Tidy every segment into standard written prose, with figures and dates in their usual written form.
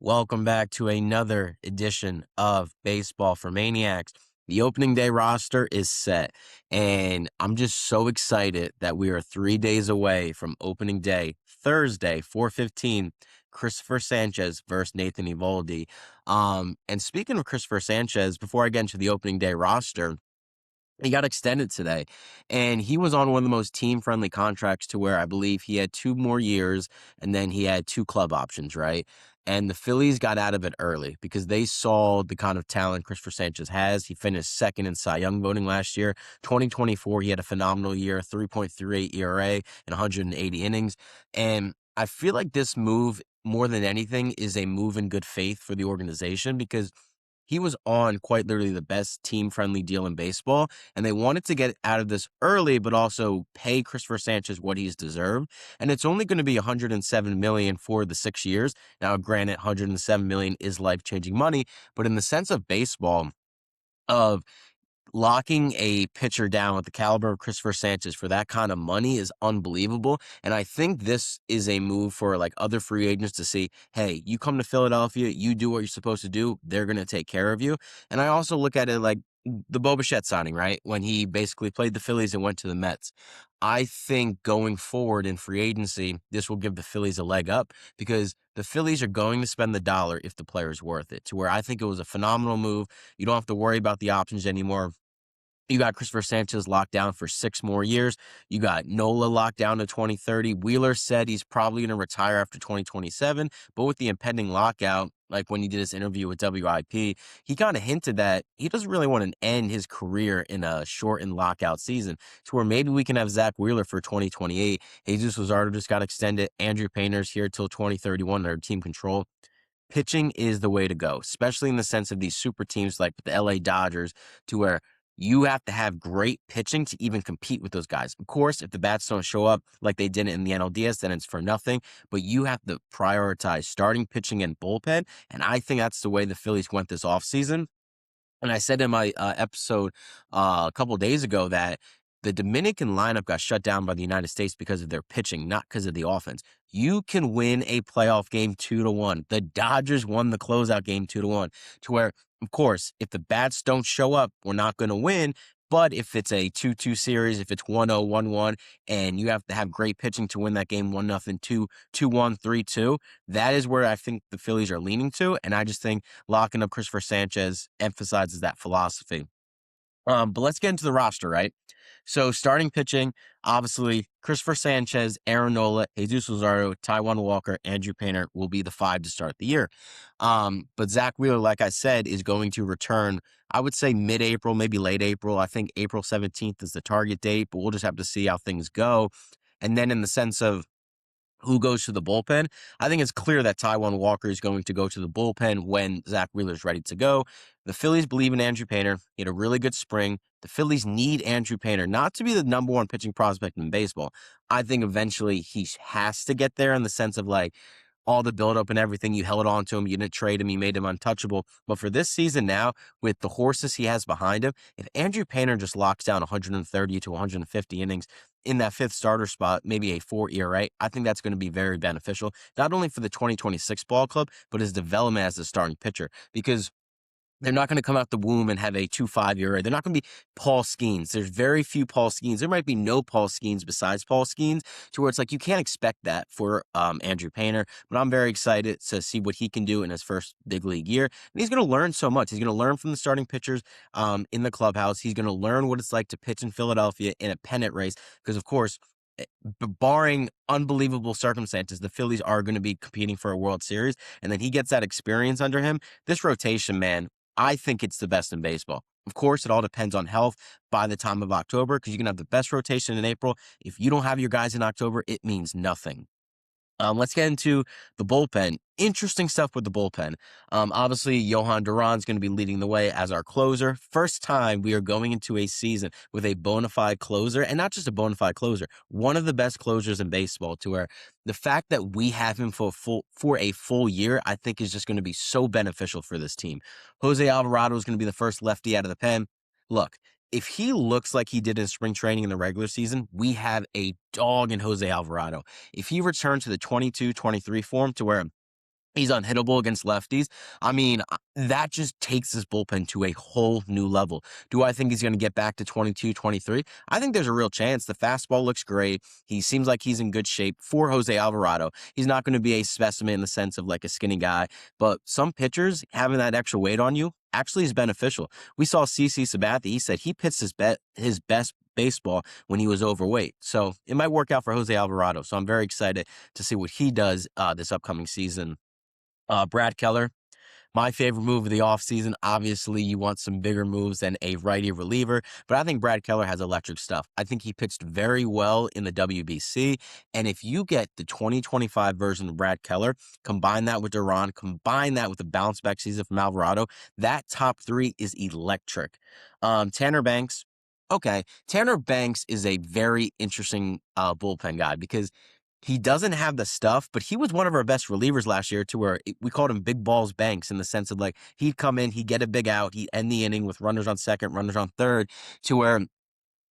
Welcome back to another edition of Baseball for Maniacs. The opening day roster is set, and I'm just so excited that we are 3 days away from opening day, Thursday, 4:15, Christopher Sanchez versus Nathan Eovaldi. And speaking of Christopher Sanchez, before I get into the opening day roster, he got extended today, and he was on one of the most team-friendly contracts to where I believe he had 2 more years, and then he had 2 club options, right? And the Phillies got out of it early because they saw the kind of talent Christopher Sanchez has. He finished second in Cy Young voting last year. 2024, he had a phenomenal year, 3.38 ERA and 180 innings. And I feel like this move, more than anything, is a move in good faith for the organization because he was on quite literally the best team-friendly deal in baseball, and they wanted to get out of this early, but also pay Christopher Sanchez what he's deserved. And it's only going to be $107 million for the 6 years. Now, granted, $107 million is life-changing money, but in the sense of baseball, of locking a pitcher down with the caliber of Christopher Sanchez for that kind of money is unbelievable. And I think this is a move for like other free agents to see, hey, you come to Philadelphia, you do what you're supposed to do, they're going to take care of you. And I also look at it like the Bo Bichette signing, right? When he basically played the Phillies and went to the Mets. I think going forward in free agency, this will give the Phillies a leg up because the Phillies are going to spend the dollar if the player is worth it, to where I think it was a phenomenal move. You don't have to worry about the options anymore. You got Christopher Sanchez locked down for 6 more years. You got Nola locked down to 2030. Wheeler said he's probably going to retire after 2027, but with the impending lockout, like when he did his interview with WIP, he kind of hinted that he doesn't really want to end his career in a shortened lockout season, to where maybe we can have Zach Wheeler for 2028. Jesus Luzardo just got extended. Andrew Painter's here till 2031. Their team control. Pitching is the way to go, especially in the sense of these super teams like the LA Dodgers, to where you have to have great pitching to even compete with those guys. Of course, if the bats don't show up like they did in the NLDS, then it's for nothing. But you have to prioritize starting pitching and bullpen. And I think that's the way the Phillies went this offseason. And I said in my episode a couple of days ago that the Dominican lineup got shut down by the United States because of their pitching, not because of the offense. You can win a playoff game 2-1. The Dodgers won the closeout game 2-1, to where, of course, if the bats don't show up, we're not going to win. But if it's a 2-2 series, if it's 1-0, 1-1, and you have to have great pitching to win that game 1-0, 2-1, 3-2, that is where I think the Phillies are leaning to. And I just think locking up Christopher Sanchez emphasizes that philosophy. But let's get into the roster, right? So starting pitching, obviously, Christopher Sanchez, Aaron Nola, Jesus Luzardo, Taijuan Walker, Andrew Painter will be the 5 to start the year. But Zach Wheeler, like I said, is going to return, I would say mid-April, maybe late April. I think April 17th is the target date, but we'll just have to see how things go. And then in the sense of who goes to the bullpen, I think it's clear that Taijuan Walker is going to go to the bullpen when Zach Wheeler is ready to go. The Phillies believe in Andrew Painter. He had a really good spring. The Phillies need Andrew Painter not to be the number 1 pitching prospect in baseball. I think eventually he has to get there in the sense of like all the buildup and everything. You held on to him. You didn't trade him. You made him untouchable. But for this season now, with the horses he has behind him, if Andrew Painter just locks down 130 to 150 innings in that 5th starter spot, maybe a 4 ERA, I think that's going to be very beneficial, not only for the 2026 ball club, but his development as a starting pitcher. Because they're not going to come out the womb and have a 2.5 ERA. They're not going to be Paul Skeens. There's very few Paul Skeens. There might be no Paul Skeens besides Paul Skeens, to where it's like you can't expect that for Andrew Painter. But I'm very excited to see what he can do in his first big league year. And he's going to learn so much. He's going to learn from the starting pitchers in the clubhouse. He's going to learn what it's like to pitch in Philadelphia in a pennant race. Because, of course, barring unbelievable circumstances, the Phillies are going to be competing for a World Series. And then he gets that experience under him. This rotation, man, I think it's the best in baseball. Of course, it all depends on health by the time of October, because you can have the best rotation in April. If you don't have your guys in October, it means nothing. Let's get into the bullpen. Interesting stuff with the bullpen. Obviously, Johan Duran's going to be leading the way as our closer. First time we are going into a season with a bona fide closer, and not just a bona fide closer, one of the best closers in baseball, to where the fact that we have him for a full year, I think is just going to be so beneficial for this team. Jose Alvarado is going to be the first lefty out of the pen. Look, if he looks like he did in spring training in the regular season, we have a dog in Jose Alvarado. If he returns to the 22-23 form, to where He's unhittable against lefties. I mean, that just takes this bullpen to a whole new level. Do I think he's going to get back to 22, 23? I think there's a real chance. The fastball looks great. He seems like he's in good shape for Jose Alvarado. He's not going to be a specimen in the sense of like a skinny guy, but some pitchers having that extra weight on you actually is beneficial. We saw CC Sabathia. He said he pitched his best baseball when he was overweight. So it might work out for Jose Alvarado. So I'm very excited to see what he does this upcoming season. Brad Keller, my favorite move of the offseason. Obviously, you want some bigger moves than a righty reliever, but I think Brad Keller has electric stuff. I think he pitched very well in the WBC, and if you get the 2025 version of Brad Keller, combine that with Duran, combine that with the bounce back season from Alvarado, that top three is electric. Tanner Banks. Okay, Tanner Banks is a very interesting bullpen guy because he doesn't have the stuff, but he was one of our best relievers last year to where we called him Big Balls Banks in the sense of like he'd come in, he'd get a big out, he'd end the inning with runners on second, runners on third, to where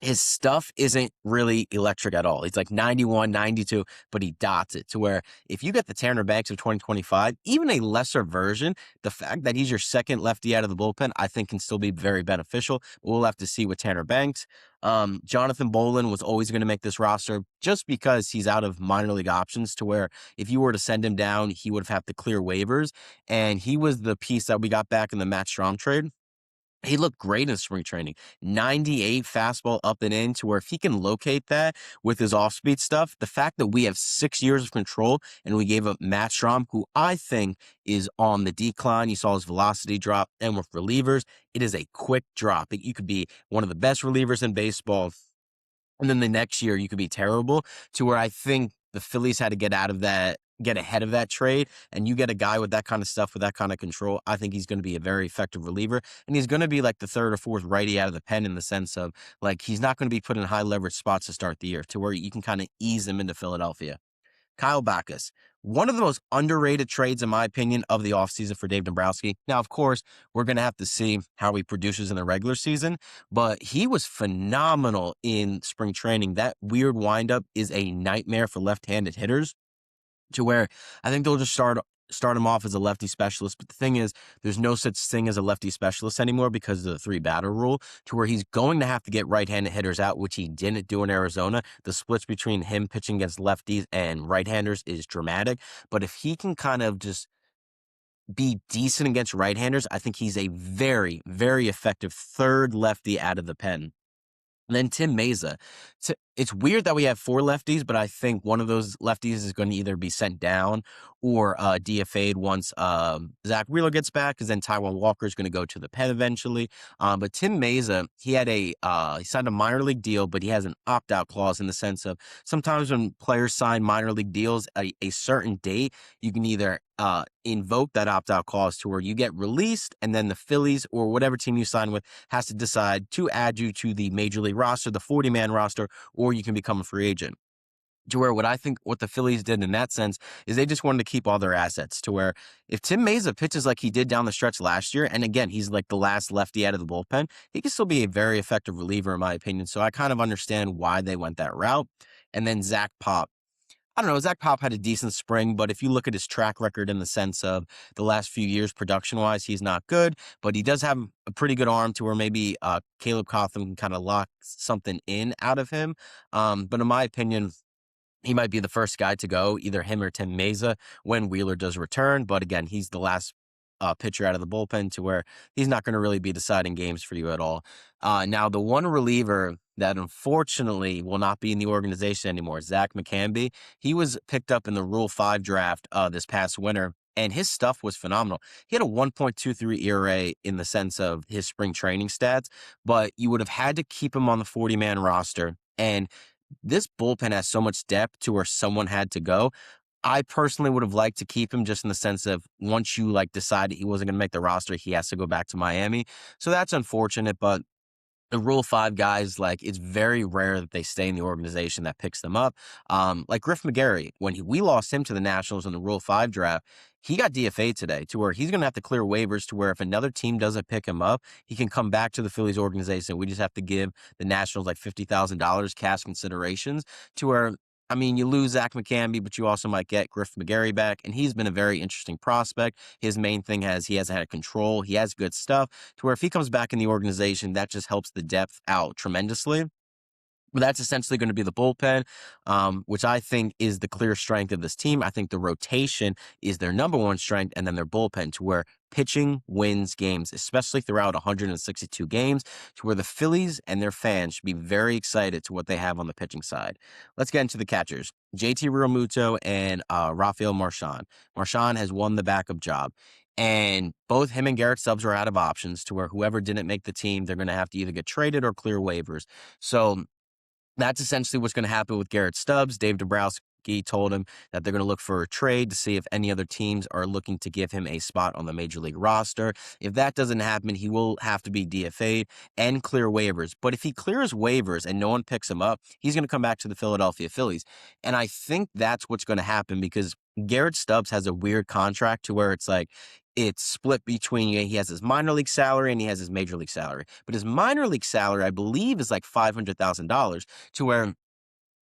his stuff isn't really electric at all. He's like 91, 92, but he dots it to where if you get the Tanner Banks of 2025, even a lesser version, the fact that he's your second lefty out of the bullpen, I think can still be very beneficial. We'll have to see with Tanner Banks. Jonathan Bolin was always going to make this roster just because he's out of minor league options to where if you were to send him down, he would have had to clear waivers. And he was the piece that we got back in the Matt Strom trade. He looked great in spring training. 98 fastball up and in to where if he can locate that with his off-speed stuff, the fact that we have 6 years of control and we gave up Matt Strom, who I think is on the decline. You saw his velocity drop. And with relievers, it is a quick drop. You could be one of the best relievers in baseball, and then the next year you could be terrible, to where I think the Phillies had to get ahead of that trade. And you get a guy with that kind of stuff, with that kind of control. I think he's going to be a very effective reliever. And he's going to be like the third or fourth righty out of the pen in the sense of like, he's not going to be put in high leverage spots to start the year to where you can kind of ease him into Philadelphia. Kyle Backus, one of the most underrated trades, in my opinion, of the offseason for Dave Dombrowski. Now, of course, we're going to have to see how he produces in the regular season, but he was phenomenal in spring training. That weird windup is a nightmare for left-handed hitters, to where I think they'll just start him off as a lefty specialist. But the thing is, there's no such thing as a lefty specialist anymore because of the 3-batter rule, to where he's going to have to get right-handed hitters out, which he didn't do in Arizona. The splits between him pitching against lefties and right-handers is dramatic. But if he can kind of just be decent against right-handers, I think he's a very, very effective third lefty out of the pen. And then Tim Meza. It's weird that we have 4 lefties, but I think one of those lefties is going to either be sent down or DFA'd once Zach Wheeler gets back, because then Taijuan Walker is going to go to the pen eventually. But Tim Meza, he signed a minor league deal, but he has an opt-out clause in the sense of sometimes when players sign minor league deals at a certain date, you can either invoke that opt-out clause to where you get released, and then the Phillies or whatever team you sign with has to decide to add you to the major league roster, the 40-man roster, or you can become a free agent. To where what the Phillies did in that sense is they just wanted to keep all their assets, to where if Tim Meza pitches like he did down the stretch last year, and again, he's like the last lefty out of the bullpen, he can still be a very effective reliever in my opinion. So I kind of understand why they went that route. And then Zach Pop. I don't know, Zach Pop had a decent spring, but if you look at his track record in the sense of the last few years production-wise, he's not good, but he does have a pretty good arm to where maybe Caleb Cotham can kind of lock something in out of him. But in my opinion, he might be the first guy to go, either him or Tim Meza, when Wheeler does return. But again, he's the last pitcher out of the bullpen, to where he's not going to really be deciding games for you at all. Now, the one reliever that unfortunately will not be in the organization anymore, Zach McCamby. He was picked up in the Rule 5 draft this past winter, and his stuff was phenomenal. He had a 1.23 ERA in the sense of his spring training stats, but you would have had to keep him on the 40-man roster. And this bullpen has so much depth to where someone had to go. I personally would have liked to keep him, just in the sense of once you decided he wasn't going to make the roster, he has to go back to Miami. So that's unfortunate, but the Rule 5 guys, it's very rare that they stay in the organization that picks them up. Like Griff McGarry, when we lost him to the Nationals in the Rule 5 draft, he got DFA'd today, to where he's going to have to clear waivers, to where if another team doesn't pick him up, he can come back to the Phillies organization. We just have to give the Nationals $50,000 cash considerations, to where I mean, you lose Zach McCamby, but you also might get Griff McGarry back, and he's been a very interesting prospect. His main thing has he hasn't had control. He has good stuff to where if he comes back in the organization, that just helps the depth out tremendously. But that's essentially going to be the bullpen, which I think is the clear strength of this team. I think the rotation is their number one strength, and then their bullpen to where pitching wins games, especially throughout 162 games, to where the Phillies and their fans should be very excited to what they have on the pitching side. Let's get into the catchers. JT Realmuto and Rafael Marchand. Marchand has won the backup job. And both him and Garrett Stubbs are out of options to where whoever didn't make the team, they're going to have to either get traded or clear waivers. So that's essentially what's going to happen with Garrett Stubbs. Dave Dombrowski told him that they're going to look for a trade to see if any other teams are looking to give him a spot on the major league roster. If that doesn't happen, he will have to be DFA'd and clear waivers. But if he clears waivers and no one picks him up, he's going to come back to the Philadelphia Phillies. And I think that's what's going to happen because Garrett Stubbs has a weird contract to where it's like, it's split between he has his minor league salary and he has his major league salary. But his minor league salary, I believe, is like $500,000 to where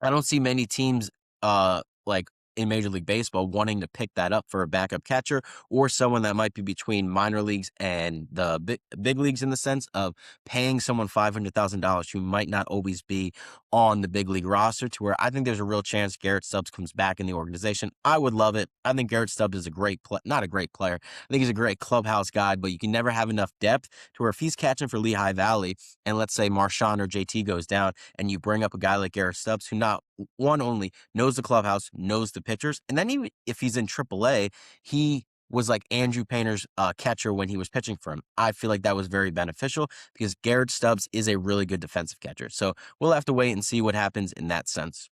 I don't see many teams like in Major League Baseball wanting to pick that up for a backup catcher or someone that might be between minor leagues and the big leagues in the sense of paying someone $500,000 who might not always be on the big league roster to where I think there's a real chance Garrett Stubbs comes back in the organization. I would love it. I think Garrett Stubbs is a great not a great player. I think he's a great clubhouse guy, but you can never have enough depth to where if he's catching for Lehigh Valley and let's say Marchand or JT goes down and you bring up a guy like Garrett Stubbs who not one only knows the clubhouse, knows the pitchers, and then even if he's in AAA, he was like Andrew Painter's catcher when he was pitching for him. I feel like that was very beneficial because Garrett Stubbs is a really good defensive catcher. So we'll have to wait and see what happens in that sense.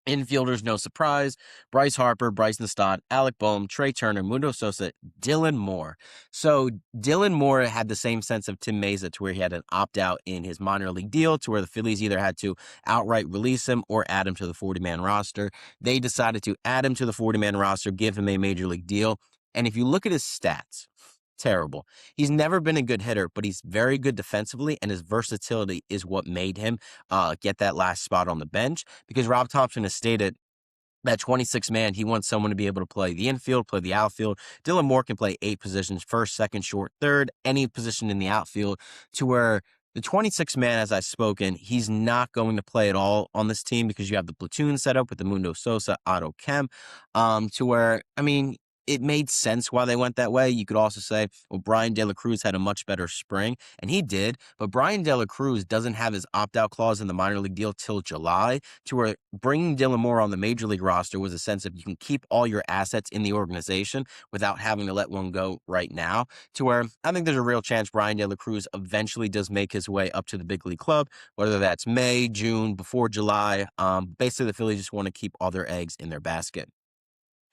Infielders, no surprise. Bryce Harper, Bryson Stott, Alec Boehm, Trey Turner, Mundo Sosa, Dylan Moore. So Dylan Moore had the same sense of Tim Mesa to where he had an opt-out in his minor league deal to where the Phillies either had to outright release him or add him to the 40-man roster. They decided to add him to the 40-man roster, give him a major league deal. And if you look at his stats, terrible. He's never been a good hitter, but he's very good defensively, and his versatility is what made him get that last spot on the bench because Rob Thompson has stated that 26 man, he wants someone to be able to play the infield, play the outfield. Dylan Moore can play 8 positions, first, second, short, third, any position in the outfield to where the 26 man, as I've spoken, he's not going to play at all on this team because you have the platoon set up with the Mundo Sosa, Otto Kemp, to where, I mean, it made sense why they went that way. You could also say, well, Brian De La Cruz had a much better spring, and he did, but Brian De La Cruz doesn't have his opt-out clause in the minor league deal till July, to where bringing Dylan Moore on the major league roster was a sense of you can keep all your assets in the organization without having to let one go right now, to where I think there's a real chance Brian De La Cruz eventually does make his way up to the big league club, whether that's May, June, before July. Basically, the Phillies just want to keep all their eggs in their basket.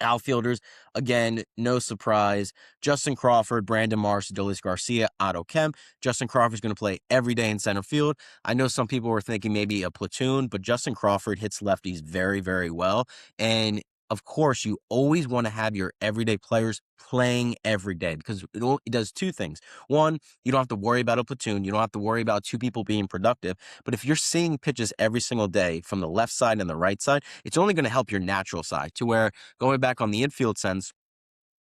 Outfielders, again, no surprise. Justin Crawford, Brandon Marsh, Adolis Garcia, Otto Kemp. Justin Crawford's going to play every day in center field. I know some people were thinking maybe a platoon, but Justin Crawford hits lefties very, very well. And of course, you always want to have your everyday players playing every day because it does 2 things. One, you don't have to worry about a platoon. You don't have to worry about 2 people being productive. But if you're seeing pitches every single day from the left side and the right side, it's only going to help your natural side to where going back on the infield sense,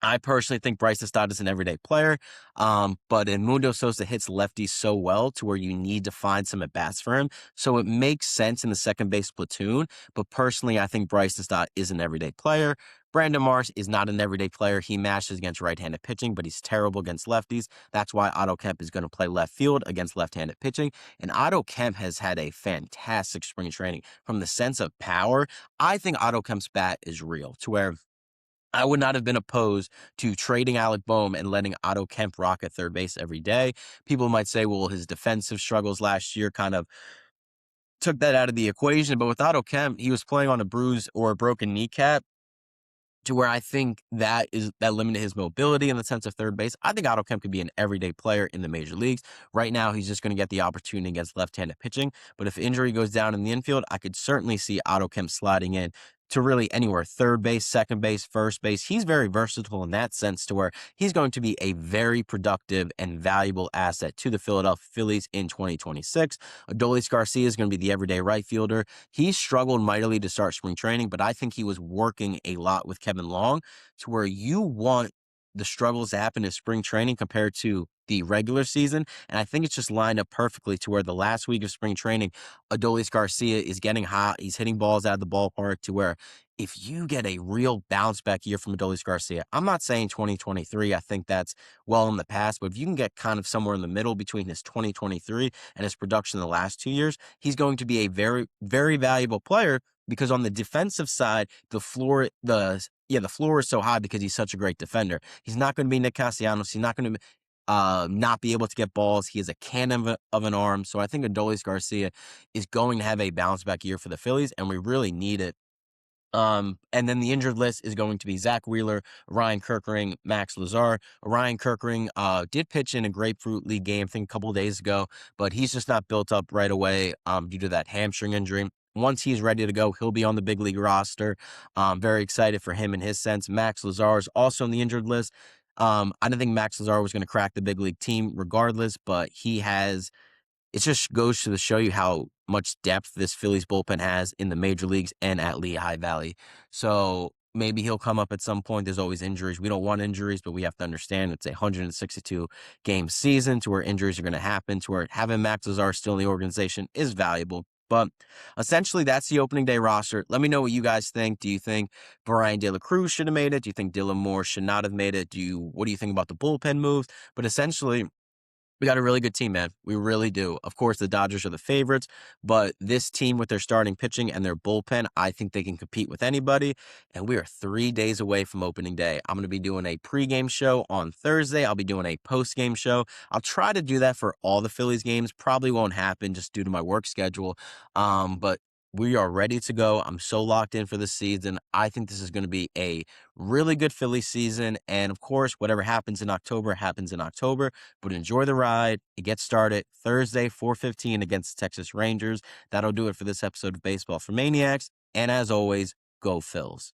I personally think Bryson Stott is an everyday player, but Mundo Sosa hits lefties so well to where you need to find some at-bats for him. So it makes sense in the second base platoon, but personally, I think Bryson Stott is an everyday player. Brandon Marsh is not an everyday player. He mashes against right-handed pitching, but he's terrible against lefties. That's why Otto Kemp is going to play left field against left-handed pitching. And Otto Kemp has had a fantastic spring training. From the sense of power, I think Otto Kemp's bat is real to where I would not have been opposed to trading Alec Boehm and letting Otto Kemp rock at third base every day. People might say, well, his defensive struggles last year kind of took that out of the equation. But with Otto Kemp, he was playing on a bruise or a broken kneecap to where I think that limited his mobility in the sense of third base. I think Otto Kemp could be an everyday player in the major leagues. Right now, he's just going to get the opportunity against left-handed pitching. But if injury goes down in the infield, I could certainly see Otto Kemp sliding in to really anywhere, third base, second base, first base. He's very versatile in that sense to where he's going to be a very productive and valuable asset to the Philadelphia Phillies in 2026. Adolis Garcia is going to be the everyday right fielder. He struggled mightily to start spring training, but I think he was working a lot with Kevin Long to where you want the struggles to happen in spring training compared to the regular season. And I think it's just lined up perfectly to where the last week of spring training, Adolis Garcia is getting hot. He's hitting balls out of the ballpark to where if you get a real bounce back year from Adolis Garcia, I'm not saying 2023, I think that's well in the past, but if you can get kind of somewhere in the middle between his 2023 and his production in the last 2 years, he's going to be a very, very valuable player because on the defensive side, the floor is so high because he's such a great defender. He's not going to be Nick Castellanos. He's not going to not be able to get balls. He has a cannon of an arm. So I think Adolis Garcia is going to have a bounce back year for the Phillies, and we really need it. And then the injured list is going to be Zach Wheeler, Ryan Kerkering, Max Lazar. Ryan Kerkering did pitch in a Grapefruit League game, I think a couple of days ago, but he's just not built up right away due to that hamstring injury. Once he's ready to go, he'll be on the big league roster. Very excited for him in his sense. Max Lazar is also on the injured list. I didn't think Max Lazar was going to crack the big league team regardless, but he has. It just goes to show you how much depth this Phillies bullpen has in the major leagues and at Lehigh Valley. So maybe he'll come up at some point. There's always injuries. We don't want injuries, but we have to understand it's a 162 game season to where injuries are going to happen, to where having Max Lazar still in the organization is valuable. But essentially, that's the opening day roster. Let me know what you guys think. Do you think Brian De La Cruz should have made it? Do you think Dylan Moore should not have made it? What do you think about the bullpen moves? But essentially, we got a really good team, man. We really do. Of course, the Dodgers are the favorites, but this team with their starting pitching and their bullpen, I think they can compete with anybody. And we are 3 days away from opening day. I'm going to be doing a pregame show on Thursday. I'll be doing a postgame show. I'll try to do that for all the Phillies games. Probably won't happen just due to my work schedule. But we are ready to go. I'm so locked in for the season. I think this is going to be a really good Phillies season. And of course, whatever happens in October happens in October. But enjoy the ride. It gets started Thursday, 4:15 against the Texas Rangers. That'll do it for this episode of Baseball for Maniacs. And as always, go Phils.